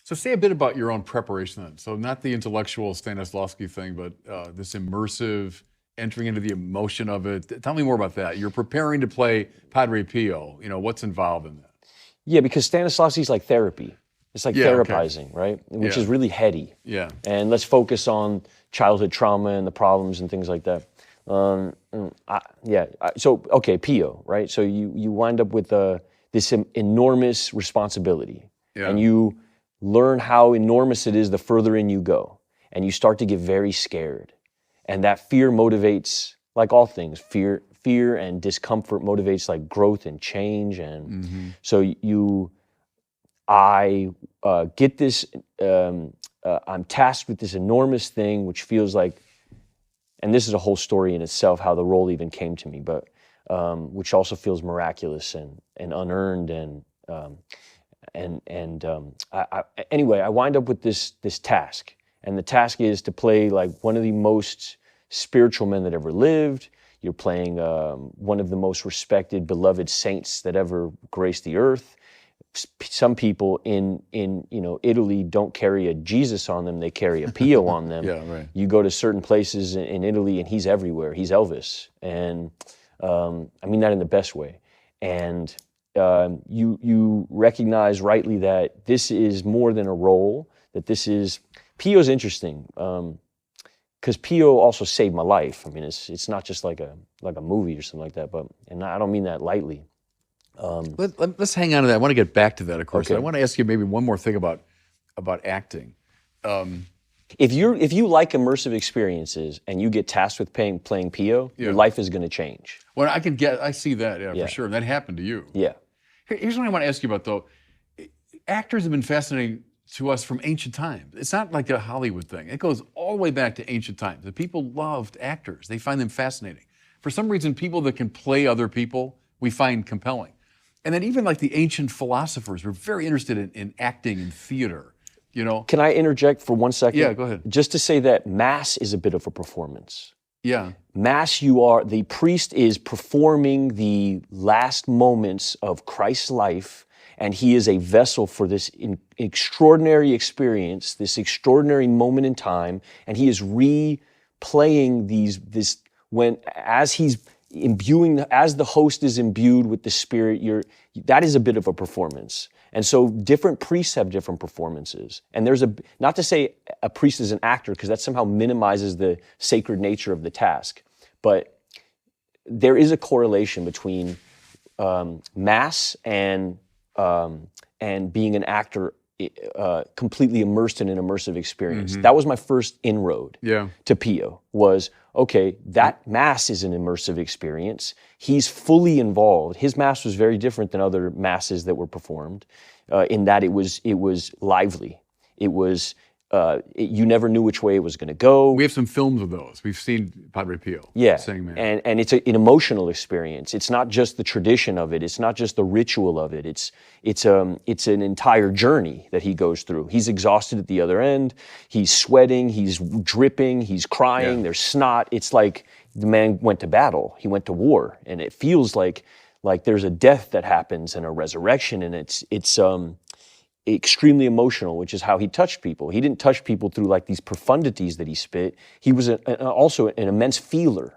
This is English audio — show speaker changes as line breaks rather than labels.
So say a bit about your own preparation then. So not the intellectual Stanislavski thing, but this immersive entering into the emotion of it. Tell me more about that. You're preparing to play Padre Pio. What's involved in that?
Yeah, because Stanislavski's like therapy. It's like therapizing, right? Which is really heady.
Yeah.
And let's focus on childhood trauma and the problems and things like that. Pio, right? So you wind up with this enormous responsibility. Yeah. And you learn how enormous it is the further in you go. And you start to get very scared. And that fear motivates, like all things, fear and discomfort motivates like growth and change. And so I get this, I'm tasked with this enormous thing, which feels like, and this is a whole story in itself, how the role even came to me, but which also feels miraculous and unearned. Anyway, I wind up with this task. And the task is to play like one of the most spiritual men that ever lived. You're playing one of the most respected, beloved saints that ever graced the earth. Some people in Italy don't carry a Jesus on them; they carry a Pio on them.
Yeah, right.
You go to certain places in Italy, and he's everywhere. He's Elvis, and I mean that in the best way. And you recognize rightly that this is more than a role. That this is Pio's interesting. Because Pio also saved my life. I mean, it's not just like a movie or something like that. And I don't mean that lightly.
Let's hang on to that. I want to get back to that, of course.
Okay.
I want to ask you maybe one more thing about acting.
If you like immersive experiences and you get tasked with playing Pio, your life is going to change.
Well, I see that, for sure. That happened to you.
Yeah.
Here's what I want to ask you about, though. Actors have been fascinating to us from ancient times. It's not like a Hollywood thing. It goes all the way back to ancient times. The people loved actors. They find them fascinating. For some reason, people that can play other people, we find compelling. And then even like the ancient philosophers were very interested in acting and theater,
Can I interject for 1 second?
Yeah, go ahead.
Just to say that Mass is a bit of a performance.
Yeah.
Mass, the priest is performing the last moments of Christ's life, and he is a vessel for this extraordinary experience, this extraordinary moment in time, and he is replaying as the host is imbued with the Spirit, that is a bit of a performance. And so different priests have different performances. And there's not to say a priest is an actor, because that somehow minimizes the sacred nature of the task, but there is a correlation between Mass and being an actor completely immersed in an immersive experience. Mm-hmm. That was my first inroad to Pio, was, okay, that Mass is an immersive experience. He's fully involved. His Mass was very different than other Masses that were performed in that it was lively. It was, you never knew which way it was going to go.
We have some films of those. We've seen Padre Pio sing Mass.
And it's an emotional experience. It's not just the tradition of it. It's not just the ritual of it. It's an entire journey that he goes through. He's exhausted at the other end. He's sweating. He's dripping. He's crying. There's snot. It's like the man went to battle. He went to war. And it feels like there's a death that happens and a resurrection. And it's extremely emotional, which is how he touched people. He didn't touch people through like these profundities that he spit. He was also an immense feeler.